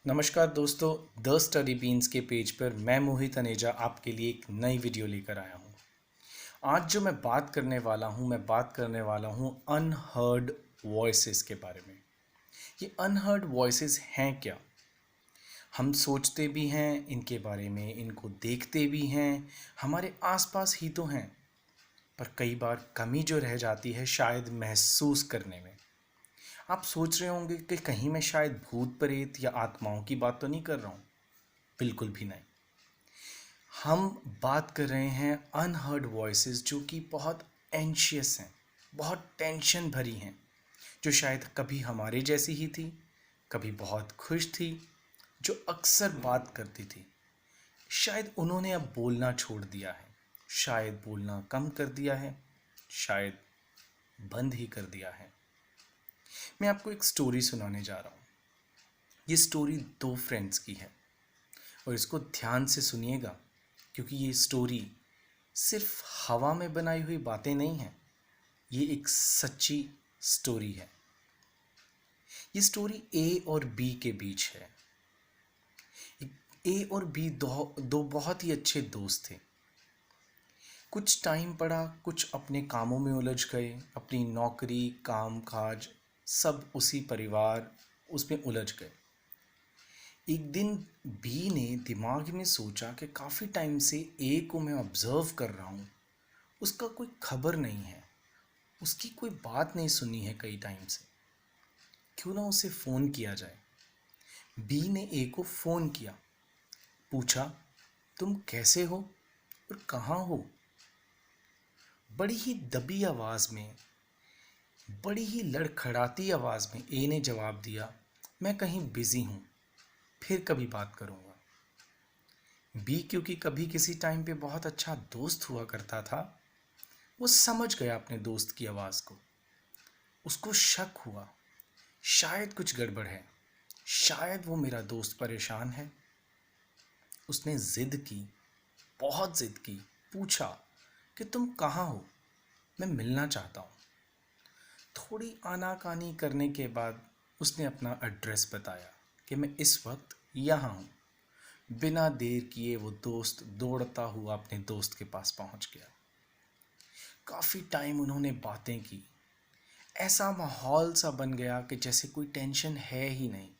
नमस्कार दोस्तों। The study beans के पेज पर मैं मोहित अनेजा आपके लिए एक नई वीडियो लेकर आया हूँ। आज जो मैं बात करने वाला हूँ अनहर्ड वॉइसेस के बारे में। ये अनहर्ड वॉइसेस हैं क्या? हम सोचते भी हैं इनके बारे में, इनको देखते भी हैं, हमारे आसपास ही तो हैं। पर कई बार कमी जो रह जाती है शायद महसूस करने में। आप सोच रहे होंगे कि कहीं मैं शायद भूत प्रेत या आत्माओं की बात तो नहीं कर रहा हूँ। बिल्कुल भी नहीं। हम बात कर रहे हैं अनहर्ड वॉइसेस जो कि बहुत एंशियस हैं, बहुत टेंशन भरी हैं, जो शायद कभी हमारे जैसी ही थी, कभी बहुत खुश थी, जो अक्सर बात करती थी। शायद उन्होंने अब बोलना छोड़ दिया है, शायद बोलना कम कर दिया है, शायद बंद ही कर दिया है। मैं आपको एक स्टोरी सुनाने जा रहा हूँ। ये स्टोरी दो फ्रेंड्स की है और इसको ध्यान से सुनिएगा, क्योंकि ये स्टोरी सिर्फ हवा में बनाई हुई बातें नहीं हैं। ये एक सच्ची स्टोरी है। ये स्टोरी ए और बी के बीच है। ए और बी दो बहुत ही अच्छे दोस्त थे। कुछ टाइम पड़ा, कुछ अपने कामों में उलझ गए, अपनी नौकरी, काम काज, सब उसी परिवार उसमें उलझ गए। एक दिन बी ने दिमाग में सोचा कि काफ़ी टाइम से ए को मैं ऑब्ज़र्व कर रहा हूँ, उसका कोई खबर नहीं है, उसकी कोई बात नहीं सुनी है कई टाइम से। क्यों ना उसे फ़ोन किया जाए। बी ने ए को फ़ोन किया, पूछा तुम कैसे हो और कहाँ हो। बड़ी ही दबी आवाज़ में, बड़ी ही लड़खड़ाती आवाज़ में ए ने जवाब दिया, मैं कहीं बिज़ी हूँ, फिर कभी बात करूँगा। बी क्योंकि कभी किसी टाइम पे बहुत अच्छा दोस्त हुआ करता था, वो समझ गया अपने दोस्त की आवाज़ को। उसको शक हुआ, शायद कुछ गड़बड़ है, शायद वो मेरा दोस्त परेशान है। उसने ज़िद की, बहुत ज़िद की, पूछा कि तुम कहाँ हो, मैं मिलना चाहता हूँ। थोड़ी आनाकानी करने के बाद उसने अपना एड्रेस बताया कि मैं इस वक्त यहाँ हूँ। बिना देर किए वो दोस्त दौड़ता हुआ अपने दोस्त के पास पहुँच गया। काफ़ी टाइम उन्होंने बातें की। ऐसा माहौल सा बन गया कि जैसे कोई टेंशन है ही नहीं।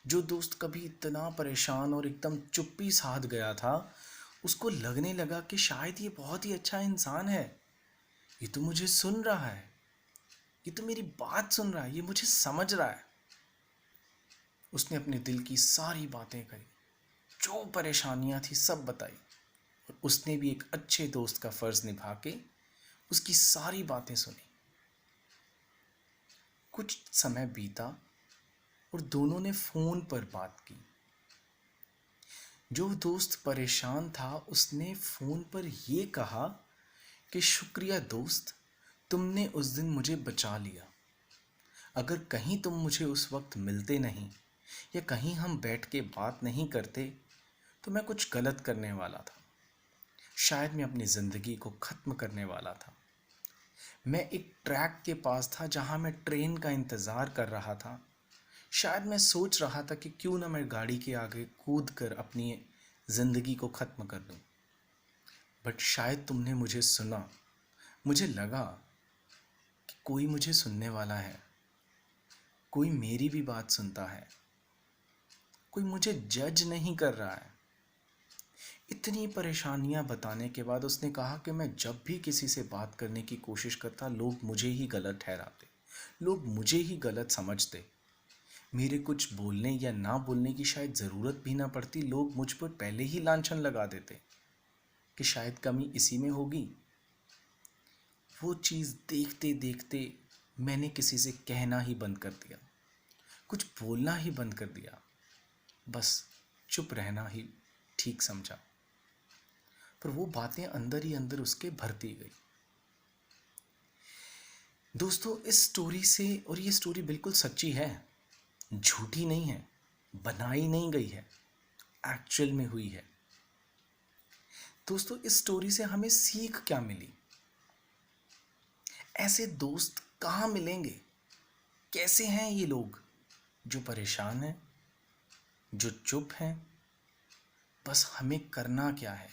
जो दोस्त कभी इतना परेशान और एकदम चुप्पी साध गया था, उसको लगने लगा कि शायद ये बहुत ही अच्छा इंसान है। ये तो मुझे सुन रहा है, ये तो मेरी बात सुन रहा है, ये मुझे समझ रहा है। उसने अपने दिल की सारी बातें कही, जो परेशानियां थी सब बताई, और उसने भी एक अच्छे दोस्त का फ़र्ज़ निभा के उसकी सारी बातें सुनी। कुछ समय बीता और दोनों ने फ़ोन पर बात की। जो दोस्त परेशान था उसने फ़ोन पर ये कहा कि शुक्रिया दोस्त, तुमने उस दिन मुझे बचा लिया। अगर कहीं तुम मुझे उस वक्त मिलते नहीं या कहीं हम बैठ के बात नहीं करते तो मैं कुछ गलत करने वाला था। शायद मैं अपनी ज़िंदगी को ख़त्म करने वाला था। मैं एक ट्रैक के पास था जहाँ मैं ट्रेन का इंतज़ार कर रहा था। शायद मैं सोच रहा था कि क्यों ना मैं गाड़ी के आगे कूद कर अपनी ज़िंदगी को ख़त्म कर दूं। बट शायद तुमने मुझे सुना। मुझे लगा कि कोई मुझे सुनने वाला है, कोई मेरी भी बात सुनता है, कोई मुझे जज नहीं कर रहा है। इतनी परेशानियां बताने के बाद उसने कहा कि मैं जब भी किसी से बात करने की कोशिश करता, लोग मुझे ही गलत ठहराते, लोग मुझे ही गलत समझते। मेरे कुछ बोलने या ना बोलने की शायद ज़रूरत भी ना पड़ती, लोग मुझ पर पहले ही लांछन लगा देते कि शायद कमी इसी में होगी। वो चीज़ देखते देखते मैंने किसी से कहना ही बंद कर दिया, कुछ बोलना ही बंद कर दिया। बस चुप रहना ही ठीक समझा। पर वो बातें अंदर ही अंदर उसके भरती गई। दोस्तों, इस स्टोरी से, और ये स्टोरी बिल्कुल सच्ची है, झूठी नहीं है, बनाई नहीं गई है, एक्चुअल में हुई है। दोस्तों, इस स्टोरी से हमें सीख क्या मिली? ऐसे दोस्त कहाँ मिलेंगे? कैसे हैं ये लोग जो परेशान हैं, जो चुप हैं, बस हमें करना क्या है,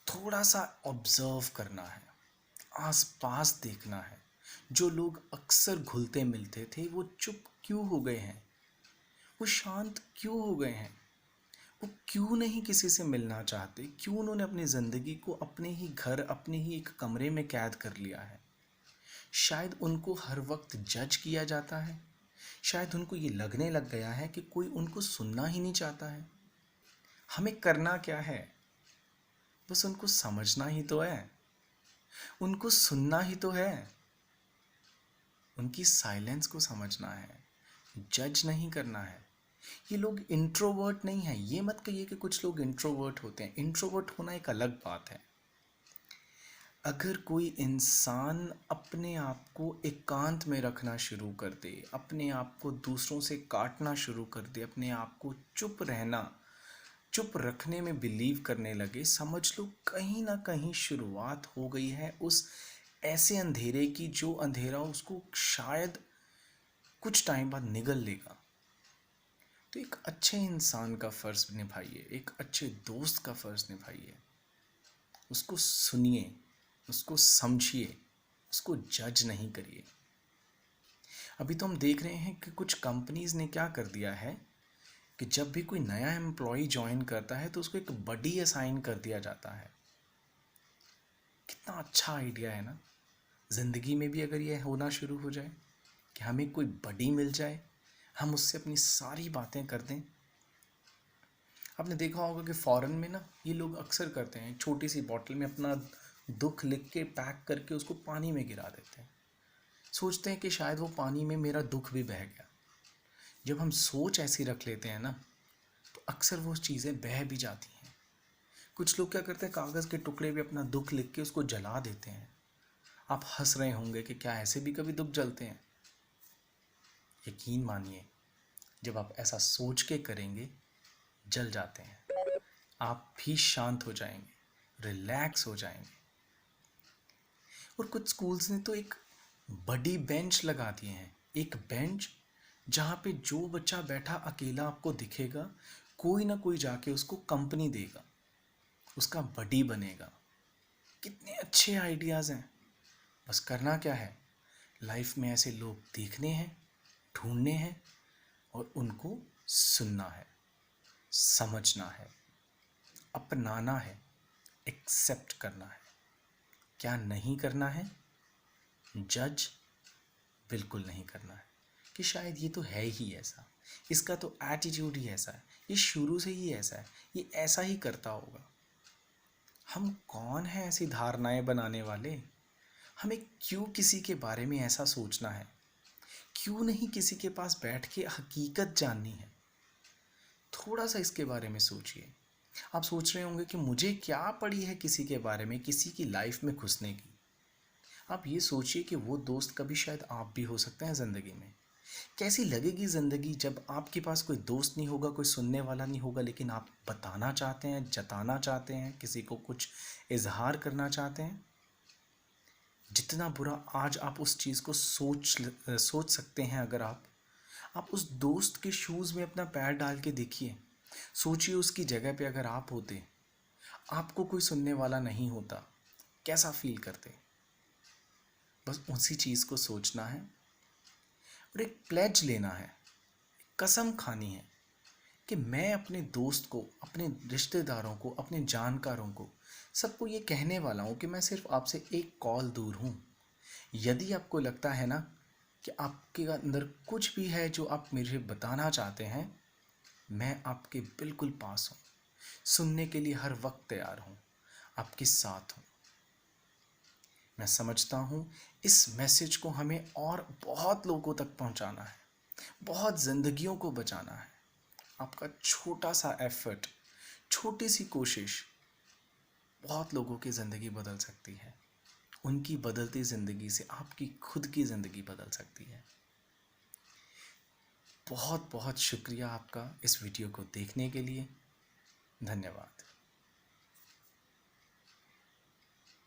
थोड़ा सा ऑब्जर्व करना है, आस पास देखना है। जो लोग अक्सर घुलते मिलते थे वो चुप क्यों हो गए हैं, वो शांत क्यों हो गए हैं, वो क्यों नहीं किसी से मिलना चाहते, क्यों उन्होंने अपनी ज़िंदगी को अपने ही घर, अपने ही एक कमरे में कैद कर लिया है। शायद उनको हर वक्त जज किया जाता है, शायद उनको ये लगने लग गया है कि कोई उनको सुनना ही नहीं चाहता है। हमें करना क्या है, बस उनको समझना ही तो है, उनको सुनना ही तो है, उनकी साइलेंस को समझना है, जज नहीं करना है। ये लोग इंट्रोवर्ट नहीं है, ये मत कहिए कि कुछ लोग इंट्रोवर्ट होते हैं। इंट्रोवर्ट होना एक अलग बात है। अगर कोई इंसान अपने आप को एकांत में रखना शुरू कर दे, अपने आप को दूसरों से काटना शुरू कर दे, अपने आप को चुप रहना, चुप रखने में बिलीव करने लगे, समझ लो कहीं ना कहीं शुरुआत हो गई है उस ऐसे अंधेरे की, जो अंधेरा उसको शायद कुछ टाइम बाद निगल लेगा। तो एक अच्छे इंसान का फ़र्ज़ निभाइए, एक अच्छे दोस्त का फ़र्ज़ निभाइए। उसको सुनिए, उसको समझिए, उसको जज नहीं करिए। अभी तो हम देख रहे हैं कि कुछ कंपनीज़ ने क्या कर दिया है कि जब भी कोई नया एम्प्लॉय ज्वाइन करता है तो उसको एक बडी असाइन कर दिया जाता है। कितना अच्छा आइडिया है ना। ज़िंदगी में भी अगर ये होना शुरू हो जाए कि हमें कोई बडी मिल जाए, हम उससे अपनी सारी बातें कर दें। आपने देखा होगा कि फ़ॉरेन में ना ये लोग अक्सर करते हैं, छोटी सी बॉटल में अपना दुख लिख के पैक करके उसको पानी में गिरा देते हैं। सोचते हैं कि शायद वो पानी में मेरा दुख भी बह गया। जब हम सोच ऐसी रख लेते हैं ना, तो अक्सर वो चीज़ें बह भी जाती हैं। कुछ लोग क्या करते हैं, कागज़ के टुकड़े पे अपना दुख लिख के उसको जला देते हैं। आप हंस रहे होंगे कि क्या ऐसे भी कभी दुख जलते हैं। यकीन मानिए, जब आप ऐसा सोच के करेंगे, जल जाते हैं। आप भी शांत हो जाएंगे, रिलैक्स हो जाएंगे। और कुछ स्कूल्स ने तो एक बड़ी बेंच लगा दिए हैं, एक बेंच जहाँ पे जो बच्चा बैठा अकेला आपको दिखेगा, कोई ना कोई जाके उसको कंपनी देगा, उसका बडी बनेगा। कितने अच्छे आइडियाज़ हैं। बस करना क्या है, लाइफ में ऐसे लोग देखने हैं, ढूंढने हैं और उनको सुनना है, समझना है, अपनाना है, एक्सेप्ट करना है। क्या नहीं करना है, जज बिल्कुल नहीं करना है कि शायद ये तो है ही ऐसा, इसका तो एटीट्यूड ही ऐसा है, ये शुरू से ही ऐसा है, ये ऐसा ही करता होगा। हम कौन है ऐसी धारणाएं बनाने वाले? हमें क्यों किसी के बारे में ऐसा सोचना है? क्यों नहीं किसी के पास बैठ के हकीकत जाननी है? थोड़ा सा इसके बारे में सोचिए। आप सोच रहे होंगे कि मुझे क्या पड़ी है किसी के बारे में, किसी की लाइफ में घुसने की। आप ये सोचिए कि वो दोस्त कभी शायद आप भी हो सकते हैं ज़िंदगी में। कैसी लगेगी ज़िंदगी जब आपके पास कोई दोस्त नहीं होगा, कोई सुनने वाला नहीं होगा, लेकिन आप बताना चाहते हैं, जताना चाहते हैं, किसी को कुछ इजहार करना चाहते हैं। जितना बुरा आज आप उस चीज़ को सोच सकते हैं, अगर आप उस दोस्त के शूज़ में अपना पैर डाल के देखिए, सोचिए उसकी जगह पे अगर आप होते, आपको कोई सुनने वाला नहीं होता, कैसा फील करते। बस उसी चीज़ को सोचना है और एक प्लेज लेना है, कसम खानी है कि मैं अपने दोस्त को, अपने रिश्तेदारों को, अपने जानकारों को, सबको ये कहने वाला हूँ कि मैं सिर्फ आपसे एक कॉल दूर हूँ। यदि आपको लगता है ना कि आपके अंदर कुछ भी है जो आप मुझे बताना चाहते हैं, मैं आपके बिल्कुल पास हूँ, सुनने के लिए हर वक्त तैयार हूँ, आपके साथ हूँ। मैं समझता हूँ इस मैसेज को हमें और बहुत लोगों तक पहुँचाना है, बहुत ज़िंदगियों को बचाना है। आपका छोटा सा एफर्ट, छोटी सी कोशिश बहुत लोगों की ज़िंदगी बदल सकती है। उनकी बदलती ज़िंदगी से आपकी खुद की ज़िंदगी बदल सकती है। बहुत बहुत शुक्रिया आपका इस वीडियो को देखने के लिए। धन्यवाद।